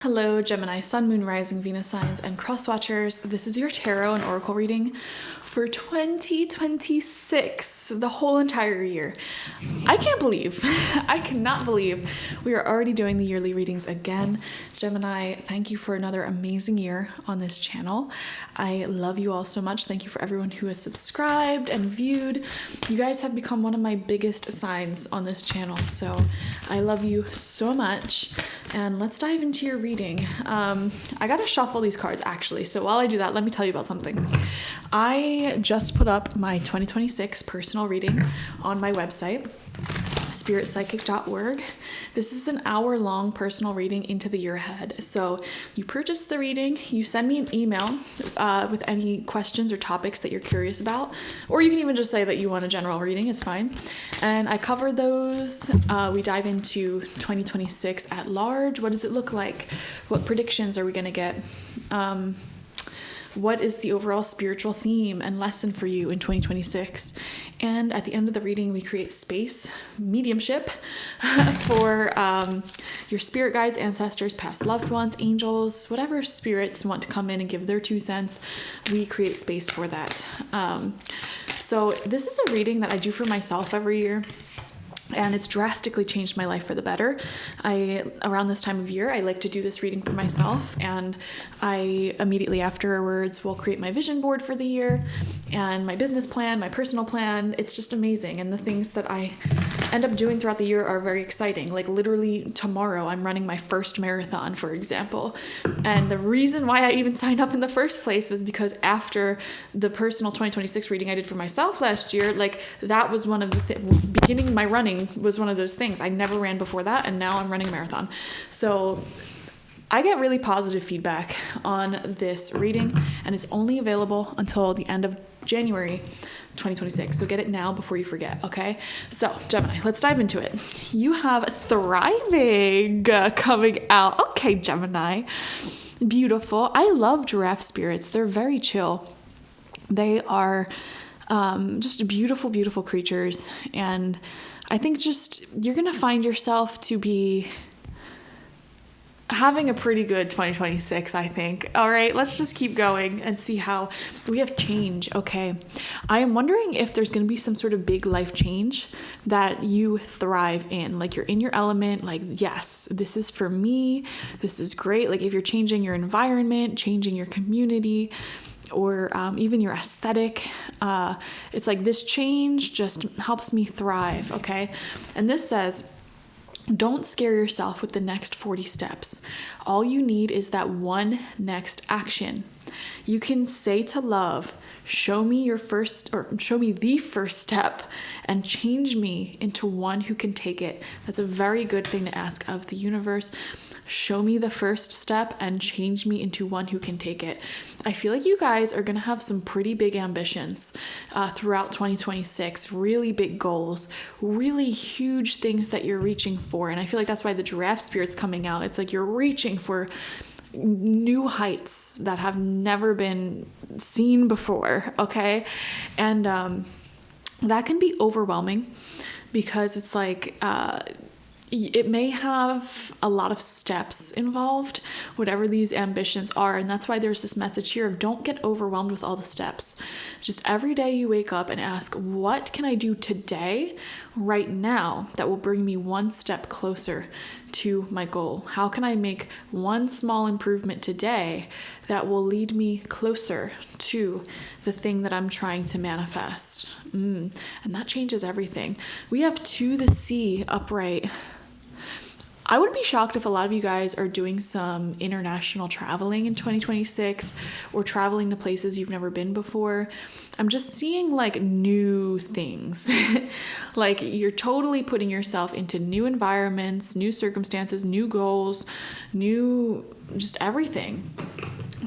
Hello, Gemini, Sun, Moon, Rising, Venus signs, and cross watchers. This is your tarot and oracle reading for 2026, the whole entire year. I cannot believe we are already doing the yearly readings again. Gemini, thank you for another amazing year on this channel. I love you all so much. Thank you for everyone who has subscribed and viewed. You guys have become one of my biggest signs on this channel, so I love you so much. And let's dive into your reading. I gotta shuffle these cards actually, so while I do that, let me tell you about something. I just put up my 2026 personal reading on my website, spiritpsychic.org. This is an hour-long personal reading into the year ahead. So you purchase the reading, you send me an email with any questions or topics that you're curious about, or you can even just say that you want a general reading, it's fine. And I cover those. We dive into 2026 at large. What does it look like? What predictions are we going to get? What is the overall spiritual theme and lesson for you in 2026? And at the end of the reading, we create space, mediumship, for your spirit guides, ancestors, past loved ones, angels, whatever spirits want to come in and give their 2 cents. We create space for that. So this is a reading that I do for myself every year. And it's drastically changed my life for the better. Around this time of year, I like to do this reading for myself, and I immediately afterwards will create my vision board for the year and my business plan, my personal plan. It's just amazing. And the things that I end up doing throughout the year are very exciting. Like literally tomorrow, I'm running my first marathon, for example. And the reason why I even signed up in the first place was because after the personal 2026 reading I did for myself last year, like that was one of the beginning my running was one of those things. I never ran before that, and now I'm running a marathon. So I get really positive feedback on this reading, and it's only available until the end of January 2026. So get it now before you forget, okay? So Gemini, let's dive into it. You have thriving coming out. Okay, Gemini. Beautiful. I love giraffe spirits. They're very chill. They are just beautiful, beautiful creatures. And I think just you're going to find yourself to be having a pretty good 2026, I think. All right, let's just keep going and see how we have change. Okay. I am wondering if there's going to be some sort of big life change that you thrive in. Like you're in your element, like, yes, this is for me. This is great. Like if you're changing your environment, changing your community, or even your aesthetic, it's like this change just helps me thrive, okay? And this says, don't scare yourself with the next 40 steps. All you need is that one next action. You can say to love, show me the first step and change me into one who can take it. That's a very good thing to ask of the universe. Show me the first step and change me into one who can take it. I feel like you guys are going to have some pretty big ambitions throughout 2026, really big goals, really huge things that you're reaching for. And I feel like that's why the giraffe spirit's coming out. It's like you're reaching for new heights that have never been seen before, okay? And that can be overwhelming because it's like it may have a lot of steps involved, whatever these ambitions are. And that's why there's this message here of don't get overwhelmed with all the steps. Just every day you wake up and ask, what can I do today, right now, that will bring me one step closer to my goal? How can I make one small improvement today that will lead me closer to the thing that I'm trying to manifest? And that changes everything. We have to the sea upright. I would be shocked if a lot of you guys are doing some international traveling in 2026 or traveling to places you've never been before. I'm just seeing like new things. Like you're totally putting yourself into new environments, new circumstances, new goals, new just everything.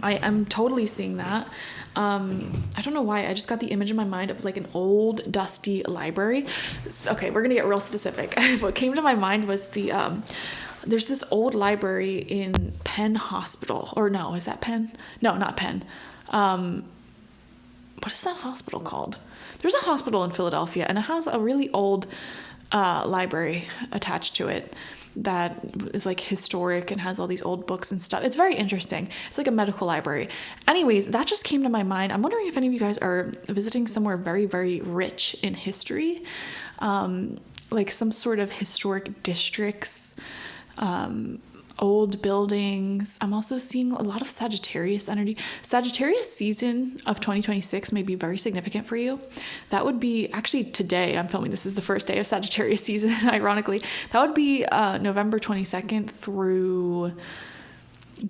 I'm totally seeing that. I don't know why. I just got the image in my mind of like an old dusty library. Okay, we're gonna get real specific. What came to my mind was there's this old library in Penn Hospital, or no, is that Penn? No, not Penn. What is that hospital called? There's a hospital in Philadelphia, and it has a really old library attached to it. that is like historic and has all these old books and stuff. It's very interesting. It's like a medical library. Anyways, that just came to my mind. I'm wondering if any of you guys are visiting somewhere very, very rich in history, like some sort of historic districts, old buildings. I'm also seeing a lot of Sagittarius energy. Sagittarius season of 2026 may be very significant for you. That would be actually today. I'm filming this is the first day of Sagittarius season, ironically. That would be November 22nd through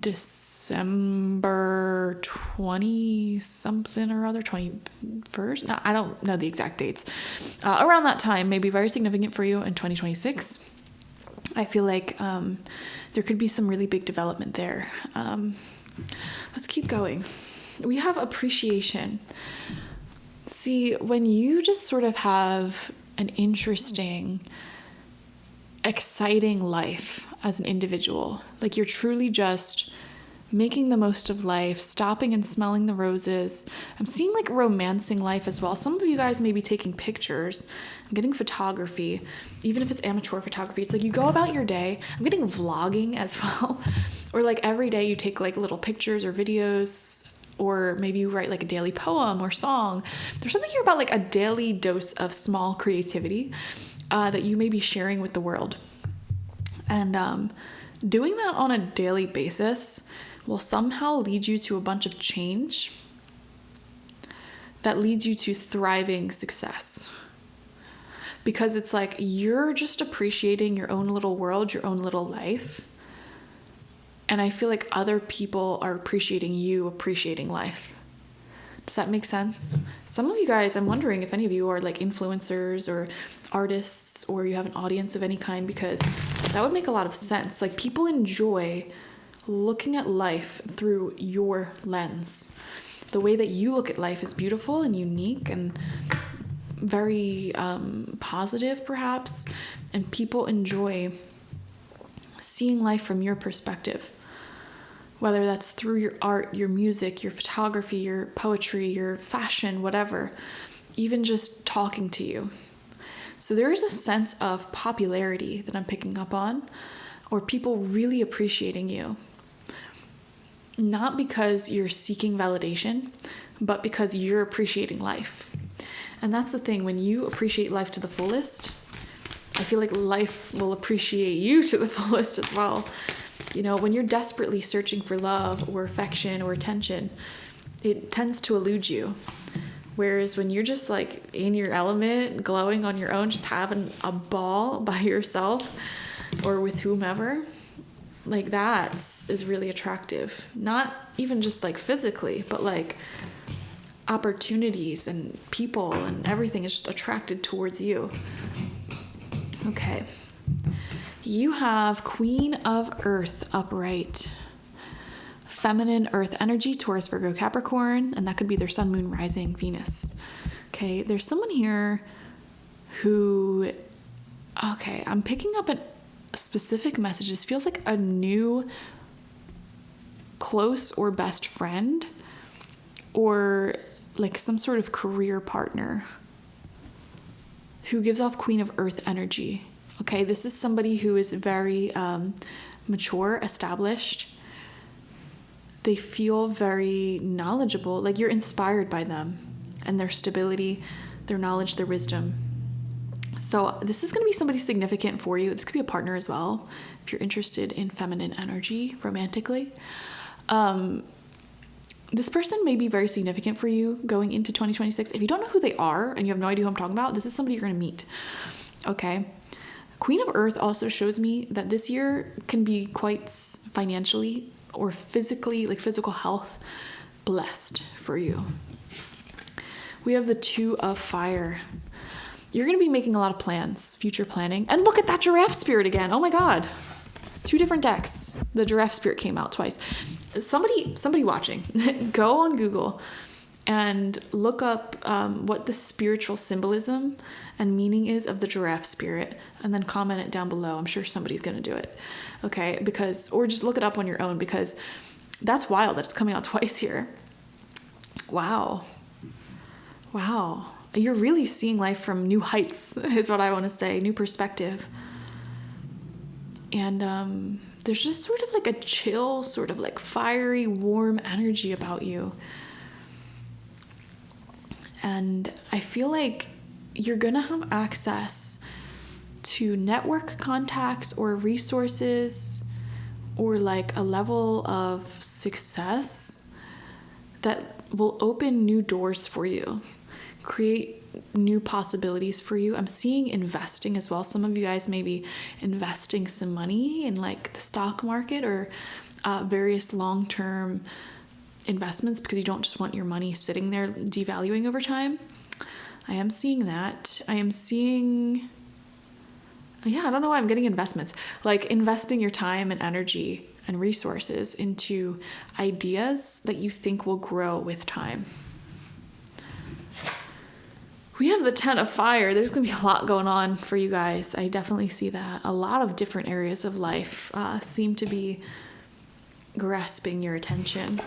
December 20 something or other, 21st. No, I don't know the exact dates. Around that time may be very significant for you in 2026. I feel like there could be some really big development there. Let's keep going. We have appreciation. See, when you just sort of have an interesting, exciting life as an individual, like you're truly just making the most of life, stopping and smelling the roses. I'm seeing like romancing life as well. Some of you guys may be taking pictures. I'm getting photography, even if it's amateur photography. It's like you go about your day. I'm getting vlogging as well. Or like every day you take like little pictures or videos, or maybe you write like a daily poem or song. There's something here about like a daily dose of small creativity that you may be sharing with the world. And doing that on a daily basis will somehow lead you to a bunch of change that leads you to thriving success. Because it's like you're just appreciating your own little world, your own little life. And I feel like other people are appreciating you, appreciating life. Does that make sense? Some of you guys, I'm wondering if any of you are like influencers or artists, or you have an audience of any kind, because that would make a lot of sense. Like people enjoy looking at life through your lens. The way that you look at life is beautiful and unique and very positive, perhaps. And people enjoy seeing life from your perspective. Whether that's through your art, your music, your photography, your poetry, your fashion, whatever, even just talking to you. So there is a sense of popularity that I'm picking up on, or people really appreciating you. Not because you're seeking validation, but because you're appreciating life. And that's the thing, when you appreciate life to the fullest, I feel like life will appreciate you to the fullest as well. You know, when you're desperately searching for love or affection or attention, it tends to elude you. Whereas when you're just like in your element, glowing on your own, just having a ball by yourself or with whomever, like that is really attractive. Not even just like physically, but like opportunities and people and everything is just attracted towards you. Okay. You have Queen of Earth upright. Feminine earth energy, Taurus, Virgo, Capricorn, and that could be their sun, moon, rising, Venus. Okay, there's someone here who, okay, I'm picking up a specific message. This feels like a new close or best friend, or like some sort of career partner who gives off Queen of Earth energy. Okay, this is somebody who is very mature, established. They feel very knowledgeable, like you're inspired by them and their stability, their knowledge, their wisdom. So this is going to be somebody significant for you. This could be a partner as well, if you're interested in feminine energy romantically. This person may be very significant for you going into 2026. If you don't know who they are and you have no idea who I'm talking about, this is somebody you're going to meet. Okay. Queen of Earth also shows me that this year can be quite financially or physically, like physical health, blessed for you. We have the Two of Fire. You're going to be making a lot of plans, future planning. And look at that giraffe spirit again. Oh my God. 2 different decks. The giraffe spirit came out twice. Somebody watching, go on Google and look up what the spiritual symbolism and meaning is of the giraffe spirit, and then comment it down below. I'm sure somebody's going to do it. Okay, or just look it up on your own, because that's wild that it's coming out twice here. Wow. You're really seeing life from new heights, is what I want to say, new perspective. And there's just sort of like a chill, sort of like fiery, warm energy about you. And I feel like you're gonna have access to network contacts or resources or like a level of success that will open new doors for you, create new possibilities for you. I'm seeing investing as well. Some of you guys may be investing some money in like the stock market or various long-term investments because you don't just want your money sitting there devaluing over time. I am seeing that. I am seeing, I don't know why I'm getting investments. Like investing your time and energy and resources into ideas that you think will grow with time. We have the 10 of fire. There's going to be a lot going on for you guys. I definitely see that. A lot of different areas of life seem to be grasping your attention.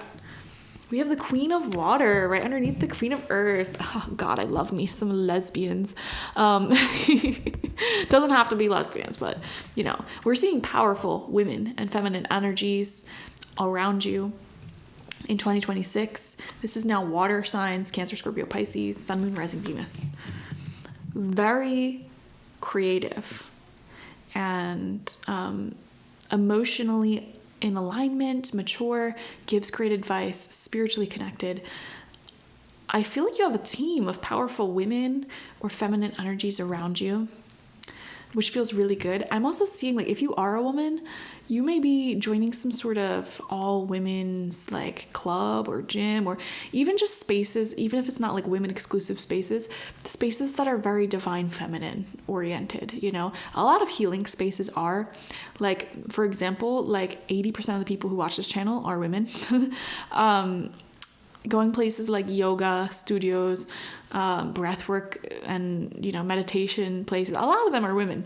We have the Queen of Water right underneath the Queen of Earth. Oh, God, I love me some lesbians. Doesn't have to be lesbians, but, we're seeing powerful women and feminine energies around you in 2026. This is now water signs, Cancer, Scorpio, Pisces, Sun, Moon, Rising, Venus. Very creative and emotionally in alignment, mature, gives great advice, spiritually connected. I feel like you have a team of powerful women or feminine energies around you, which feels really good. I'm also seeing like if you are a woman, you may be joining some sort of all women's like club or gym or even just spaces, even if it's not like women exclusive spaces that are very divine feminine oriented, A lot of healing spaces are like, for example, like 80% of the people who watch this channel are women. Going places like yoga studios, breath work and, meditation places, a lot of them are women.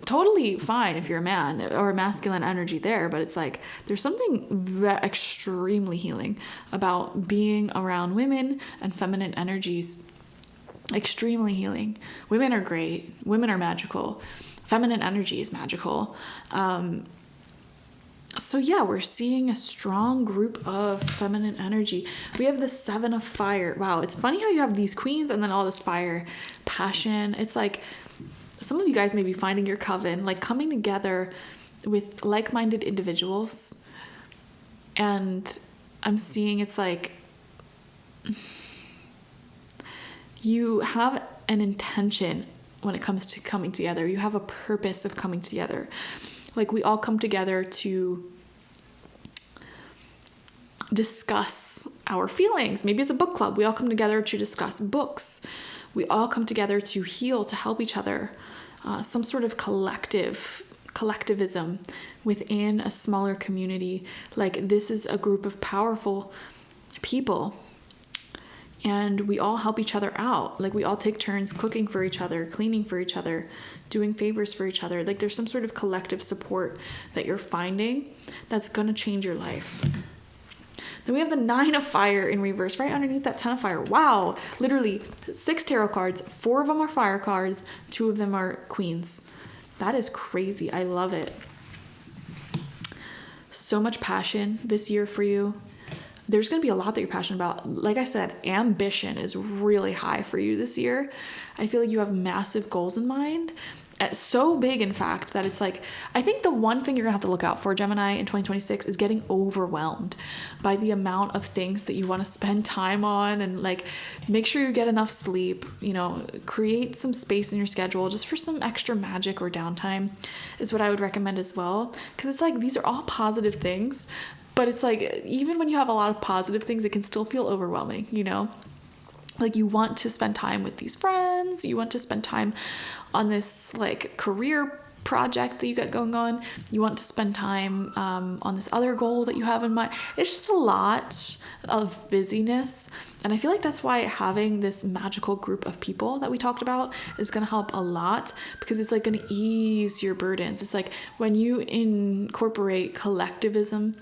Totally fine if you're a man or a masculine energy there, but it's like there's something extremely healing about being around women and feminine energies. Extremely healing. Women are great. Women are magical. Feminine energy is magical. So yeah, we're seeing a strong group of feminine energy. We have the 7 of fire. Wow, it's funny how you have these queens and then all this fire, passion. It's like some of you guys may be finding your coven, like coming together with like-minded individuals. And I'm seeing it's like you have an intention when it comes to coming together. You have a purpose of coming together. Like we all come together to discuss our feelings. Maybe it's a book club. We all come together to discuss books. We all come together to heal, to help each other. Some sort of collectivism within a smaller community. Like this is a group of powerful people. And we all help each other out. Like we all take turns cooking for each other, cleaning for each other, doing favors for each other. Like there's some sort of collective support that you're finding that's going to change your life. Then we have the 9 of fire in reverse right underneath that 10 of fire. Wow. Literally 6 tarot cards. 4 of them are fire cards. 2 of them are queens. That is crazy. I love it. So much passion this year for you. There's going to be a lot that you're passionate about. Like I said, ambition is really high for you this year. I feel like you have massive goals in mind. So big, in fact, that it's like, I think the one thing you're gonna have to look out for, Gemini, in 2026 is getting overwhelmed by the amount of things that you want to spend time on, and like make sure you get enough sleep, create some space in your schedule just for some extra magic or downtime is what I would recommend as well. Because it's like, these are all positive things, but it's like, even when you have a lot of positive things, it can still feel overwhelming, Like you want to spend time with these friends, you want to spend time on this like career project that you got going on, you want to spend time on this other goal that you have in mind. It's just a lot of busyness, and I feel like that's why having this magical group of people that we talked about is going to help a lot, because it's like going to ease your burdens. It's like when you incorporate collectivism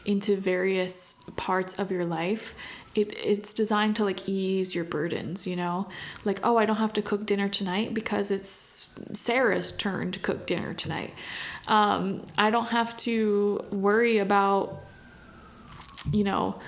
into various parts of your life, it's designed to like ease your burdens, you know, like, oh, I don't have to cook dinner tonight because it's Sarah's turn to cook dinner tonight. I don't have to worry about, you know,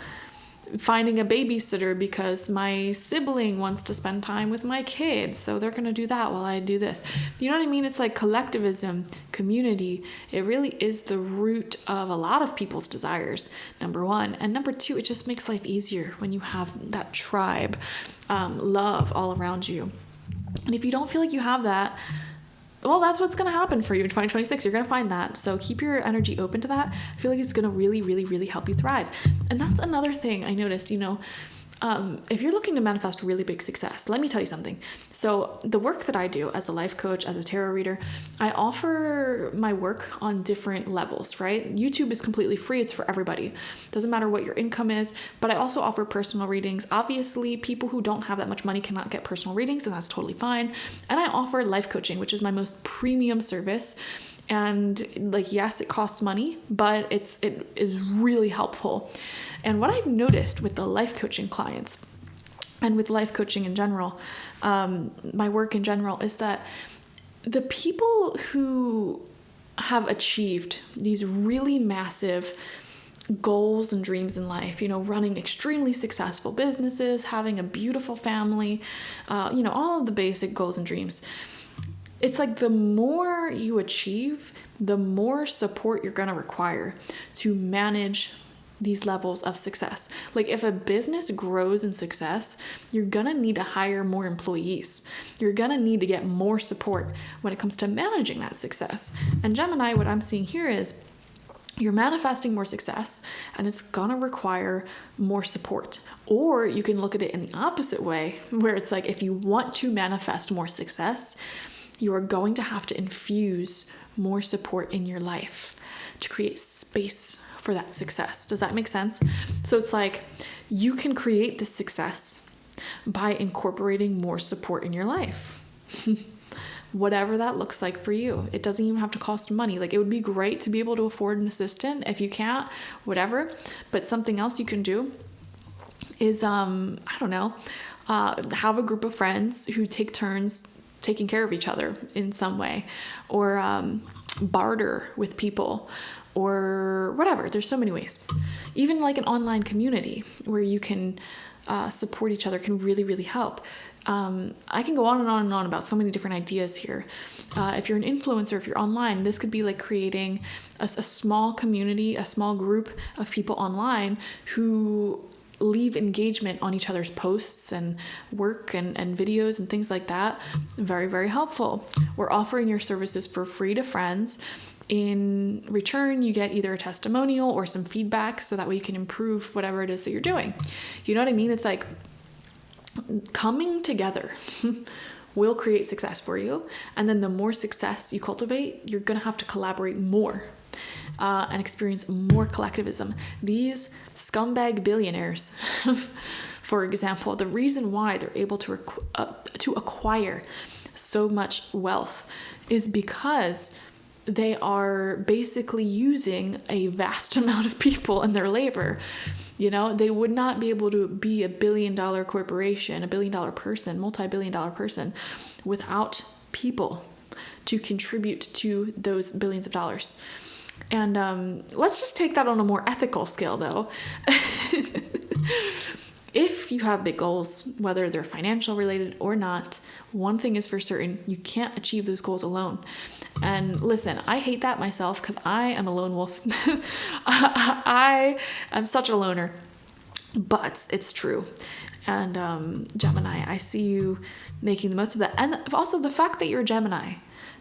finding a babysitter because my sibling wants to spend time with my kids, so they're going to do that while I do this. You know what I mean? It's like collectivism, community. It really is the root of a lot of people's desires, number one. And number two, it just makes life easier when you have that tribe, love all around you. And if you don't feel like you have that, well, that's what's going to happen for you in 2026. You're going to find that. So keep your energy open to that. I feel like it's going to really, really, really help you thrive. And that's another thing I noticed, you know, if you're looking to manifest really big success, let me tell you something. So the work that I do as a life coach, as a tarot reader, I offer my work on different levels, right? YouTube is completely free. It's for everybody. Doesn't matter what your income is, but I also offer personal readings. Obviously, people who don't have that much money cannot get personal readings, and that's totally fine. And I offer life coaching, which is my most premium service. And like, yes, it costs money, but it is really helpful. And what I've noticed with the life coaching clients and with life coaching in general, my work in general, is that the people who have achieved these really massive goals and dreams in life, you know, running extremely successful businesses, having a beautiful family, you know, all of the basic goals and dreams. It's like the more you achieve, the more support you're going to require to manage these levels of success. Like if a business grows in success, you're going to need to hire more employees. You're going to need to get more support when it comes to managing that success. And Gemini, what I'm seeing here is you're manifesting more success, and it's going to require more support. Or you can look at it in the opposite way, where it's like if you want to manifest more success, you are going to have to infuse more support in your life to create space for that success. Does that make sense? So it's like you can create this success by incorporating more support in your life. Whatever that looks like for you. It doesn't even have to cost money. Like it would be great to be able to afford an assistant. If you can't, whatever. But something else you can do is, I don't know, have a group of friends who take turns taking care of each other in some way, or barter with people, or whatever. There's so many ways. Even like an online community where you can support each other can really, really help. I can go on and on and on about so many different ideas here. If you're an influencer, if you're online, this could be like creating a small community, a small group of people online who leave engagement on each other's posts and work and videos and things like that. Very, very helpful. We're offering your services for free to friends. In return, you get either a testimonial or some feedback so that way you can improve whatever it is that you're doing. You know what I mean? It's like coming together will create success for you. And then the more success you cultivate, you're going to have to collaborate more. And experience more collectivism. These scumbag billionaires, for example, the reason why they're able to acquire so much wealth is because they are basically using a vast amount of people and their labor. You know, they would not be able to be a $1 billion corporation, a $1 billion person, multi-billion dollar person without people to contribute to those billions of dollars. And let's just take that on a more ethical scale, though. If you have big goals, whether they're financial related or not, one thing is for certain, you can't achieve those goals alone. And listen, I hate that myself because I am a lone wolf. I am such a loner, but it's true. And Gemini, I see you making the most of that. And also the fact that you're a Gemini,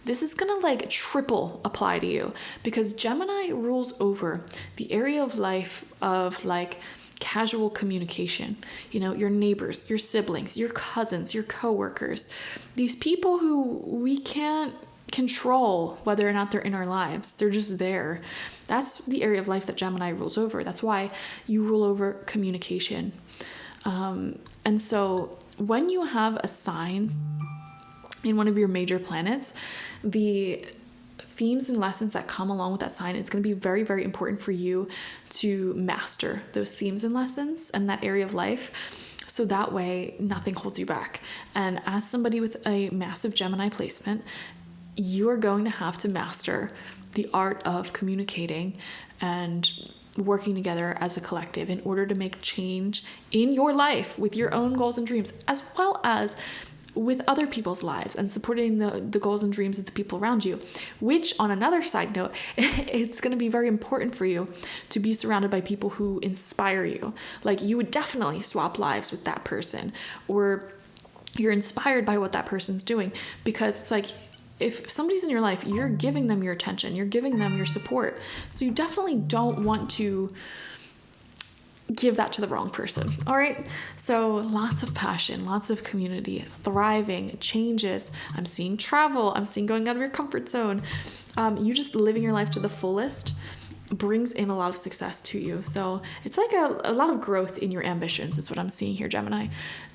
this is going to like triple apply to you because Gemini rules over the area of life of like casual communication, you know, your neighbors, your siblings, your cousins, your coworkers, these people who we can't control whether or not they're in our lives. They're just there. That's the area of life that Gemini rules over. That's why you rule over communication. And so when you have a sign in one of your major planets, the themes and lessons that come along with that sign, it's going to be very, very important for you to master those themes and lessons and that area of life. So that way nothing holds you back. And as somebody with a massive Gemini placement, you are going to have to master the art of communicating and working together as a collective in order to make change in your life with your own goals and dreams, as well as with other people's lives and supporting the goals and dreams of the people around you, which on another side note, it's going to be very important for you to be surrounded by people who inspire you. Like you would definitely swap lives with that person, or you're inspired by what that person's doing, because it's like, if somebody's in your life, you're giving them your attention, you're giving them your support. So you definitely don't want to give that to the wrong person. All right. So lots of passion, lots of community, thriving, changes. I'm seeing travel. I'm seeing going out of your comfort zone. You just living your life to the fullest brings in a lot of success to you. So it's like a lot of growth in your ambitions is what I'm seeing here, Gemini,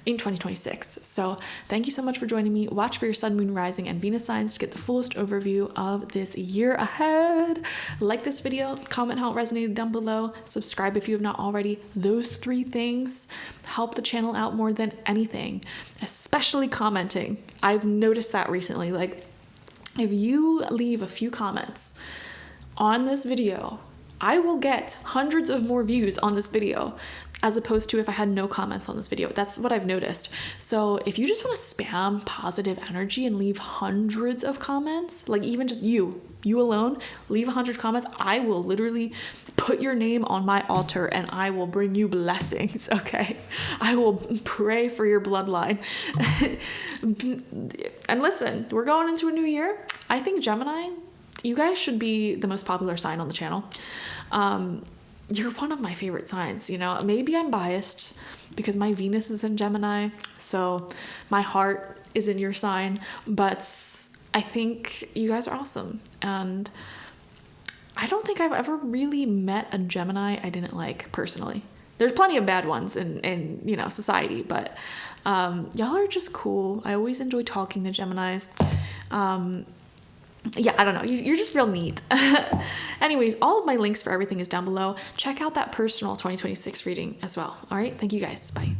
in 2026. So thank you so much for joining me. Watch for your sun, moon, rising, and Venus signs to get the fullest overview of this year ahead. Like this video, comment how it resonated down below, subscribe if you have not already. Those 3 things help the channel out more than anything, especially commenting. I've noticed that recently. Like if you leave a few comments on this video, I will get hundreds of more views on this video as opposed to if I had no comments on this video. That's what I've noticed. So if you just want to spam positive energy and leave hundreds of comments, like even just you alone, leave 100 comments, I will literally put your name on my altar and I will bring you blessings, okay? I will pray for your bloodline. And listen, we're going into a new year. I think Gemini, you guys should be the most popular sign on the channel. You're one of my favorite signs, you know. Maybe I'm biased because my Venus is in Gemini, so my heart is in your sign, but I think you guys are awesome. And I don't think I've ever really met a Gemini I didn't like personally. There's plenty of bad ones in you know, society, but y'all are just cool. I always enjoy talking to Geminis. Yeah, I don't know. You're just real neat. Anyways, all of my links for everything is down below. Check out that personal 2026 reading as well. All right. Thank you guys. Bye.